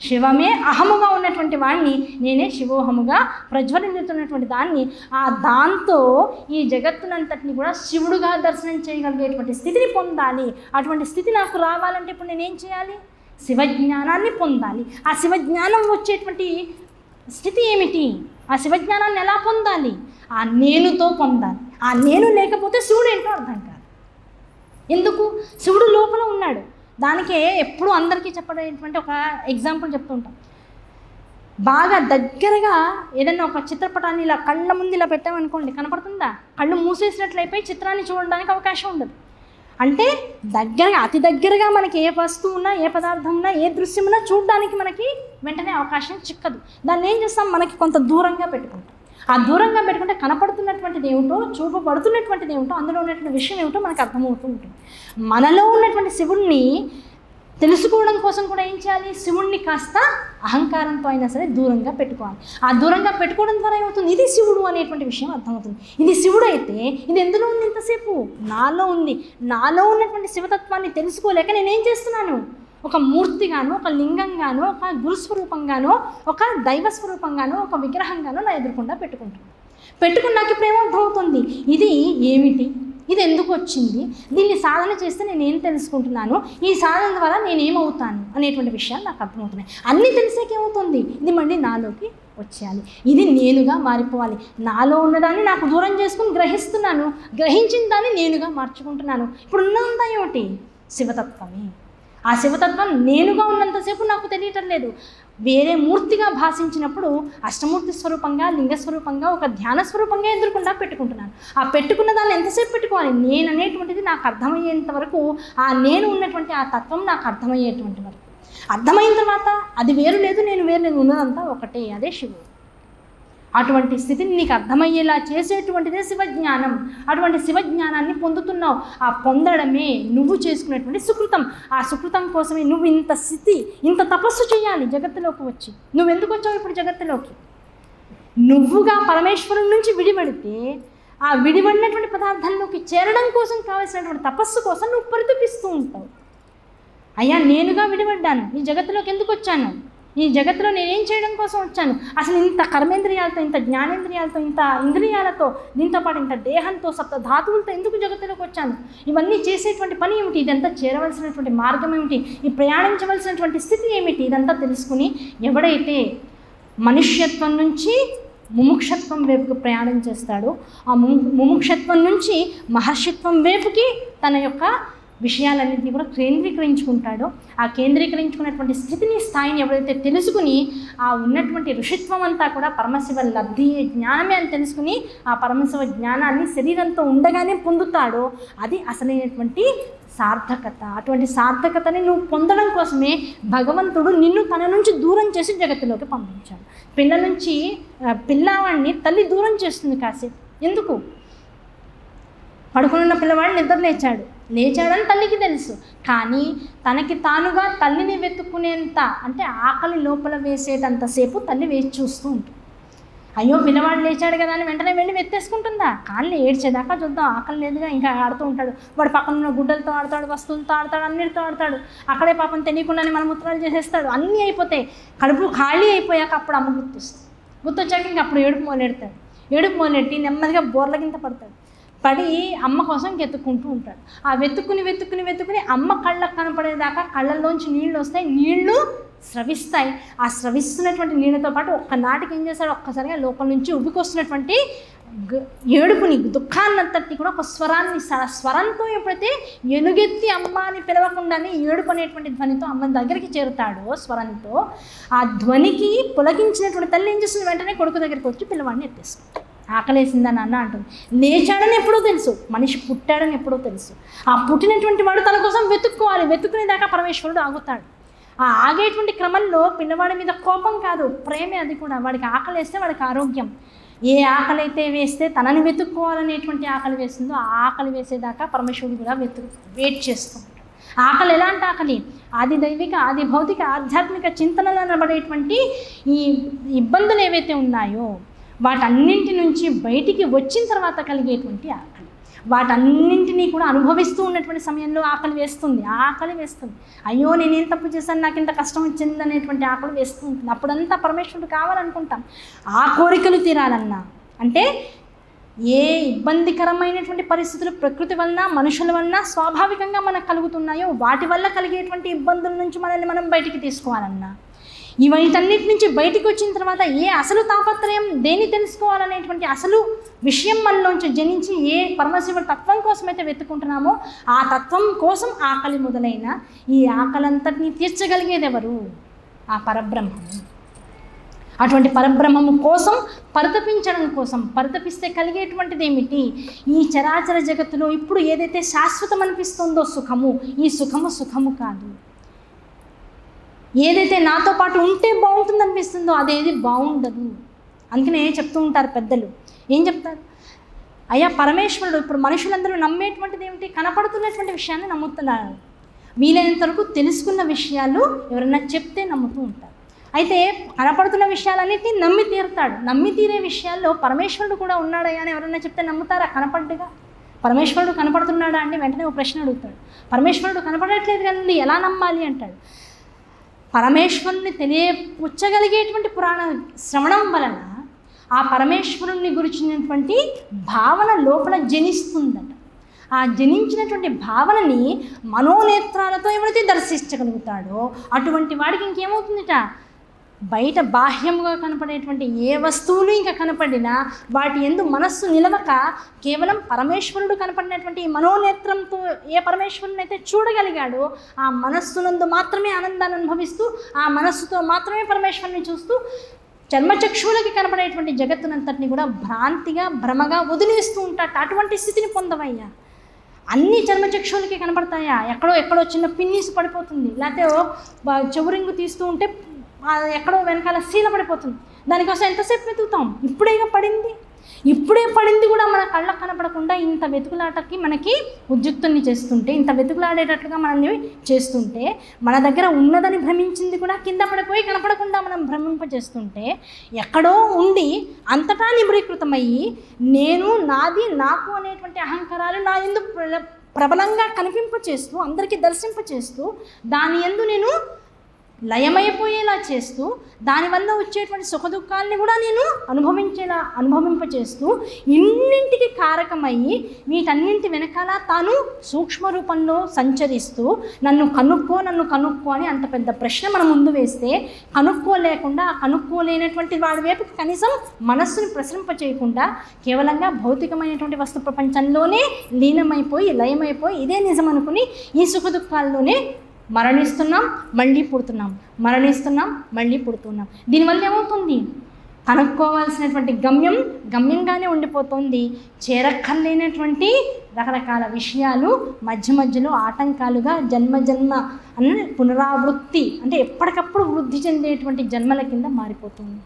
శివమే అహముగా ఉన్నటువంటి వాడిని, నేనే శివోహముగా ప్రజ్వలితున్నటువంటి దాన్ని. ఆ దాంతో ఈ జగత్తునంతటిని కూడా శివుడుగా దర్శనం చేయగలిగేటువంటి స్థితిని పొందాలి. అటువంటి స్థితి నాకు రావాలంటే ఇప్పుడు నేనేం చేయాలి? శివజ్ఞానాన్ని పొందాలి. ఆ శివజ్ఞానం వచ్చేటువంటి స్థితి ఏమిటి? ఆ శివజ్ఞానాన్ని ఎలా పొందాలి? ఆ నేనుతో పొందాలి. ఆ నేను లేకపోతే శివుడు ఏంటో అర్థం కాదు. ఎందుకు? శివుడు లోపల ఉన్నాడు. దానికే ఎప్పుడు అందరికీ చెప్పడేటువంటి ఒక ఎగ్జాంపుల్ చెప్తూ ఉంటాం. బాగా దగ్గరగా ఏదైనా ఒక చిత్రపటాన్ని ఇలా కళ్ళ ముందు ఇలా పెట్టామనుకోండి, కనపడుతుందా? కళ్ళు మూసేసినట్లయిపోయి చిత్రాన్ని చూడడానికి అవకాశం ఉండదు. అంటే దగ్గరగా, అతి దగ్గరగా మనకి ఏ వస్తువు ఉన్నా, ఏ పదార్థం ఉన్నా, ఏ దృశ్యం ఉన్నా చూడడానికి మనకి వెంటనే అవకాశం చిక్కదు. దాన్ని ఏం చేస్తాం? మనకి కొంత దూరంగా పెట్టుకుంటాం. ఆ దూరంగా పెట్టుకుంటే కనపడుతున్నటువంటిది ఏమిటో, చూపబడుతున్నటువంటిది ఏమిటో, అందులో ఉన్నటువంటి విషయం ఏమిటో మనకు అర్థమవుతూ ఉంటుంది. మనలో ఉన్నటువంటి శివుణ్ణి తెలుసుకోవడం కోసం కూడా ఏం చేయాలి? శివుణ్ణి కాస్త అహంకారంతో అయినా సరే దూరంగా పెట్టుకోవాలి. ఆ దూరంగా పెట్టుకోవడం ద్వారా ఏమవుతుంది? ఇది శివుడు అనేటువంటి విషయం అర్థమవుతుంది. ఇది శివుడు అయితే ఇది ఎందులో ఉంది? ఇంతసేపు నాలో ఉంది. నాలో ఉన్నటువంటి శివతత్వాన్ని తెలుసుకోలేక నేనేం చేస్తున్నాను? ఒక మూర్తిగానో, ఒక లింగంగానో, ఒక గురుస్వరూపంగానో, ఒక దైవస్వరూపంగానో, ఒక విగ్రహంగానో నా ఎదురుకుండా పెట్టుకున్నాక ఇప్పుడు ఏమర్థమవుతుంది? ఇది ఏమిటి? ఇది ఎందుకు వచ్చింది? దీన్ని సాధన చేస్తే నేనేం తెలుసుకుంటున్నాను? ఈ సాధన ద్వారా నేనేమవుతాను అనేటువంటి విషయాలు నాకు అర్థమవుతున్నాయి. అన్నీ తెలిసేకేమవుతుంది? ఇది మళ్ళీ నాలోకి వచ్చేయాలి. ఇది నేనుగా మారిపోవాలి. నాలో ఉన్నదాన్ని నాకు దూరం చేసుకుని గ్రహిస్తున్నాను. గ్రహించిన దాన్ని నేనుగా మార్చుకుంటున్నాను. ఇప్పుడు ఉన్నదంతా ఏమిటి? శివతత్వమే. ఆ శివతత్వం నేనుగా ఉన్నంతసేపు నాకు తెలియటం లేదు. వేరే మూర్తిగా భాషించినప్పుడు అష్టమూర్తి స్వరూపంగా, లింగస్వరూపంగా, ఒక ధ్యాన స్వరూపంగా ఎదుర్కొండా పెట్టుకుంటున్నాను. ఆ పెట్టుకున్న దాన్ని ఎంతసేపు పెట్టుకోవాలి? నేను అనేటువంటిది నాకు అర్థమయ్యేంత వరకు, ఆ నేను ఉన్నటువంటి ఆ తత్వం నాకు అర్థమయ్యేటువంటి వరకు. అర్థమైన తర్వాత అది వేరు లేదు, నేను వేరు లేదు, ఉన్నదంతా ఒకటే. అదే శివుడు. అటువంటి స్థితిని నీకు అర్థమయ్యేలా చేసేటువంటిదే శివజ్ఞానం. అటువంటి శివజ్ఞానాన్ని పొందుతున్నావు. ఆ పొందడమే నువ్వు చేసుకునేటువంటి సుకృతం. ఆ సుకృతం కోసమే నువ్వు ఇంత స్థితి, ఇంత తపస్సు చేయాలి జగత్తులోకి వచ్చి. నువ్వెందుకు వచ్చావు ఇప్పుడు జగత్తులోకి? నువ్వుగా పరమేశ్వరుని నుంచి విడిపడితే ఆ విడిపడినటువంటి పదార్థంలోకి చేరడం కోసం కావాల్సినటువంటి తపస్సు కోసం నువ్వు పరితపిస్తూ ఉంటావు. అయ్యా, నేనుగా విడిపడ్డాను, ఈ జగత్తులోకి ఎందుకు వచ్చాను? ఈ జగత్తులో నేనేం చేయడం కోసం వచ్చాను? అసలు ఇంత కర్మేంద్రియాలతో, ఇంత జ్ఞానేంద్రియాలతో, ఇంత ఇంద్రియాలతో, దీంతో పాటు ఇంత దేహంతో, సప్త ధాతువులతో ఎందుకు జగత్తులోకి వచ్చాను? ఇవన్నీ చేసేటువంటి పని ఏమిటి? ఇదంతా చేరవలసినటువంటి మార్గం ఏమిటి? ఈ ప్రయాణించవలసినటువంటి స్థితి ఏమిటి? ఇదంతా తెలుసుకుని ఎవడైతే మనుష్యత్వం నుంచి ముముక్షత్వం వైపుకి ప్రయాణం చేస్తాడో, ఆ ముముక్షత్వం నుంచి మహర్షిత్వం వైపుకి తన యొక్క విషయాలన్నింటినీ కూడా కేంద్రీకరించుకుంటాడో, ఆ కేంద్రీకరించుకున్నటువంటి స్థితిని, స్థాయిని ఎవరైతే తెలుసుకుని ఆ ఉన్నటువంటి ఋషిత్వం అంతా కూడా పరమశివ లబ్ధి జ్ఞానమే అని తెలుసుకుని ఆ పరమశివ జ్ఞానాన్ని శరీరంతో ఉండగానే పొందుతాడో అది అసలైనటువంటి సార్థకత. అటువంటి సార్థకతని నువ్వు పొందడం కోసమే భగవంతుడు నిన్ను తన నుంచి దూరం చేసి జగత్తులోకి పంపించాడు. పిల్లవాడిని తల్లి దూరం చేస్తుంది కాసేపు. ఎందుకు? పడుకున్న పిల్లవాడు నిద్ర లేచాడని తల్లికి తెలుసు. కానీ తనకి తానుగా తల్లిని వెతుక్కునేంత, అంటే ఆకలి లోపల వేసేటంతసేపు తల్లి వేచి చూస్తూ ఉంటుంది. అయ్యో, పిల్లవాడు లేచాడు కదా అని వెంటనే వెళ్ళి వెత్తేసుకుంటుందా? కానీ ఏడ్చేదాకా చూద్దాం. ఆకలి లేదుగా, ఇంకా ఆడుతూ ఉంటాడు. వాడు పక్కన ఉన్న గుడ్డలతో ఆడతాడు, వస్తువులతో ఆడతాడు, అన్నిటితో ఆడతాడు. అక్కడే పాపం తెలియకుండానే మలమూత్రాలు చేసేస్తాడు. అన్నీ అయిపోతాయి. కడుపు ఖాళీ అయిపోయాక అప్పుడు అమ్మ గుర్తొచ్చాక ఇంక అప్పుడు ఏడుపు మొదలెట్టి నెమ్మదిగా బోర్లకింత పడతాడు. పడి అమ్మ కోసం వెతుక్కుంటూ ఉంటాడు. ఆ వెతుక్కుని అమ్మ కళ్ళకు కనపడేదాకా కళ్ళల్లోంచి నీళ్ళు వస్తాయి, నీళ్లు స్రవిస్తాయి. ఆ స్రవిస్తున్నటువంటి నీళ్ళతో పాటు ఒక్కనాటికి ఏం చేస్తాడు? ఒక్కసారిగా లోపల నుంచి ఉబ్బికొస్తున్నటువంటి ఏడుపుని, దుఃఖాన్నంతటి కూడా ఒక స్వరంతో ఎప్పుడైతే ఎలుగెత్తి అమ్మ అని పిలవకుండానే ఏడుపు అనేటువంటి ధ్వనితో అమ్మ దగ్గరికి చేరుతాడో స్వరంతో, ఆ ధ్వనికి పులకించినటువంటి తల్లి ఏం చేస్తుంది? వెంటనే కొడుకు దగ్గరికి వచ్చి పిల్లవాడిని ఎత్తేసుకుంటాడు. ఆకలేసిందని అన్న అంటుంది. లేచాడని ఎప్పుడో తెలుసు, మనిషి పుట్టాడని ఎప్పుడో తెలుసు. ఆ పుట్టినటువంటి వాడు తన కోసం వెతుక్కునేదాకా పరమేశ్వరుడు ఆగుతాడు. ఆ ఆగేటువంటి క్రమంలో పిల్లవాడి మీద కోపం కాదు, ప్రేమే. అది కూడా వాడికి ఆకలేస్తే వాడికి ఆరోగ్యం. ఏ ఆకలి అయితే వేస్తే తనని వెతుక్కోవాలనేటువంటి ఆకలి వేస్తుందో ఆ ఆకలి వేసేదాకా పరమేశ్వరుడు కూడా వెయిట్ చేస్తూ ఉంటాడు. ఆకలి ఎలాంటి ఆకలి? ఆది దైవిక, ఆది భౌతిక, ఆధ్యాత్మిక చింతనలు అనబడేటువంటి ఈ ఇబ్బందులు ఏవైతే ఉన్నాయో వాటన్నింటి నుంచి బయటికి వచ్చిన తర్వాత కలిగేటువంటి ఆకలి. వాటన్నింటినీ కూడా అనుభవిస్తూ ఉన్నటువంటి సమయంలో ఆకలి వేస్తుంది. అయ్యో నేనేం తప్పు చేశాను, నాకు ఇంత కష్టం వచ్చింది అనేటువంటి ఆకలి వేస్తూ ఉంటుంది. అప్పుడంతా పరమేశ్వరుడు కావాలనుకుంటాం. ఆ కోరికలు తీరాలన్నా అంటే ఏ ఇబ్బందికరమైనటువంటి పరిస్థితులు ప్రకృతి వలన మనుషుల వలన స్వాభావికంగా మనకు కలుగుతున్నాయో వాటి వల్ల కలిగేటువంటి ఇబ్బందుల నుంచి మనల్ని మనం బయటికి తీసుకోవాలన్నా, వీటన్నిటి నుంచి బయటికి వచ్చిన తర్వాత అసలు తాపత్రయం దేన్ని తెలుసుకోవాలనేటువంటి అసలు విషయం మనలోంచి జనించి పరమశివుడి తత్వం కోసమైతే వెతుకుంటున్నామో ఆ తత్వం కోసం ఆకలి మొదలైన ఈ ఆకలంతటినీ తీర్చగలిగేది ఎవరు? ఆ పరబ్రహ్మం. అటువంటి పరబ్రహ్మము కోసం పరితపించడం కోసం, పరితపిస్తే కలిగేటువంటిది ఏమిటి? ఈ చరాచర జగత్తులో ఇప్పుడు ఏదైతే శాశ్వతం అనిపిస్తుందో సుఖము, ఈ సుఖము కాదు. ఏదైతే నాతో పాటు ఉంటే బాగుంటుంది అనిపిస్తుందో అదేది బాగుండదు. అందుకనే చెప్తూ ఉంటారు పెద్దలు. ఏం చెప్తారు? అయ్యా పరమేశ్వరుడు ఇప్పుడు మనుషులందరూ నమ్మేటువంటిది ఏమిటి? కనపడుతున్నటువంటి విషయాన్ని నమ్ముతున్నారు. వీలైనంత వరకు తెలుసుకున్న విషయాలు ఎవరైనా చెప్తే నమ్ముతూ ఉంటారు. అయితే కనపడుతున్న విషయాలన్నిటినీ నమ్మి తీరుతాడు. నమ్మి తీరే విషయాల్లో పరమేశ్వరుడు కూడా ఉన్నాడయ్యా అని ఎవరైనా చెప్తే నమ్ముతారా? కనపడ్డగా పరమేశ్వరుడు కనపడుతున్నాడా అంటే వెంటనే ఒక ప్రశ్న అడుగుతాడు. పరమేశ్వరుడు కనపడట్లేదు కానీ ఎలా నమ్మాలి అంటాడు. పరమేశ్వరుని తెలియపుచ్చగలిగేటువంటి పురాణ శ్రవణం వలన ఆ పరమేశ్వరుని గురించినటువంటి భావన లోపల జనిస్తుందట. ఆ జనించినటువంటి భావనని మనోనేత్రాలతో ఎవరైతే దర్శించగలుగుతాడో అటువంటి వాడికి ఇంకేమవుతుందట? బయట బాహ్యముగా కనపడేటువంటి ఏ వస్తువులు ఇంకా కనపడినా వాటి యందు మనస్సు నిలవక కేవలం పరమేశ్వరుడు కనపడినటువంటి మనోనేత్రంతో ఏ పరమేశ్వరుని అయితే చూడగలిగాడో ఆ మనస్సునందు మాత్రమే ఆనందాన్ని అనుభవిస్తూ ఆ మనస్సుతో మాత్రమే పరమేశ్వరుని చూస్తూ చర్మచక్షువులకి కనపడేటువంటి జగత్తునంతటిని కూడా భ్రాంతిగా భ్రమగా వదిలేస్తూ ఉంటాట. అటువంటి స్థితిని పొందవయ్యా. అన్ని చర్మచక్షువులకి కనపడతాయా? ఎక్కడో చిన్న పిన్నీసు పడిపోతుంది, లేకపోతే చెవురింగు తీస్తూ ఉంటే ఎక్కడో వెనకాల శీల పడిపోతుంది. దానికోసం ఎంతసేపు వెతుకుతాం? ఇప్పుడే పడింది కూడా మన కళ్ళకు కనపడకుండా ఇంత వెతుకులాటకి మనకి ఉద్యుక్తుల్ని చేస్తుంటే, ఇంత వెతుకులాడేటట్లుగా మనల్ని చేస్తుంటే, మన దగ్గర ఉన్నదని భ్రమించింది కూడా కింద పడిపోయి కనపడకుండా మనం భ్రమింపజేస్తుంటే, ఎక్కడో ఉండి అంతటా నిబరీకృతమయ్యి నేను నాది నాకు అనేటువంటి అహంకారాలు నా యందు ప్రబలంగా కనిపింపచేస్తూ అందరికీ దర్శింపచేస్తూ దాని యందు నేను లయమైపోయేలా చేస్తూ దానివల్ల వచ్చేటువంటి సుఖదుఖాలని కూడా నేను అనుభవింపచేస్తూ ఇన్నింటికి కారకమయ్యి వీటన్నింటి వెనకాల తాను సూక్ష్మ రూపంలో సంచరిస్తూ నన్ను కనుక్కో అని అంత పెద్ద ప్రశ్న మన ముందు వేస్తే కనుక్కోలేకుండా ఆ కనుక్కోలేనటువంటి వాడి వైపు కనీసం మనస్సుని ప్రసరింపచేయకుండా కేవలంగా భౌతికమైనటువంటి వస్తు ప్రపంచంలోనే లీనమైపోయి లయమైపోయి ఇదే నిజం అనుకుని ఈ సుఖదుఖాల్లోనే మరణిస్తున్నాం, మళ్ళీ పుడుతున్నాం. దీనివల్ల ఏమవుతుంది? కనుక్కోవాల్సినటువంటి గమ్యంగానే ఉండిపోతుంది. చేరక్కర్లేనటువంటి రకరకాల విషయాలు మధ్యలో ఆటంకాలుగా జన్మ అన్న పునరావృత్తి అంటే ఎప్పటికప్పుడు వృద్ధి చెందేటువంటి జన్మల కింద మారిపోతుంది.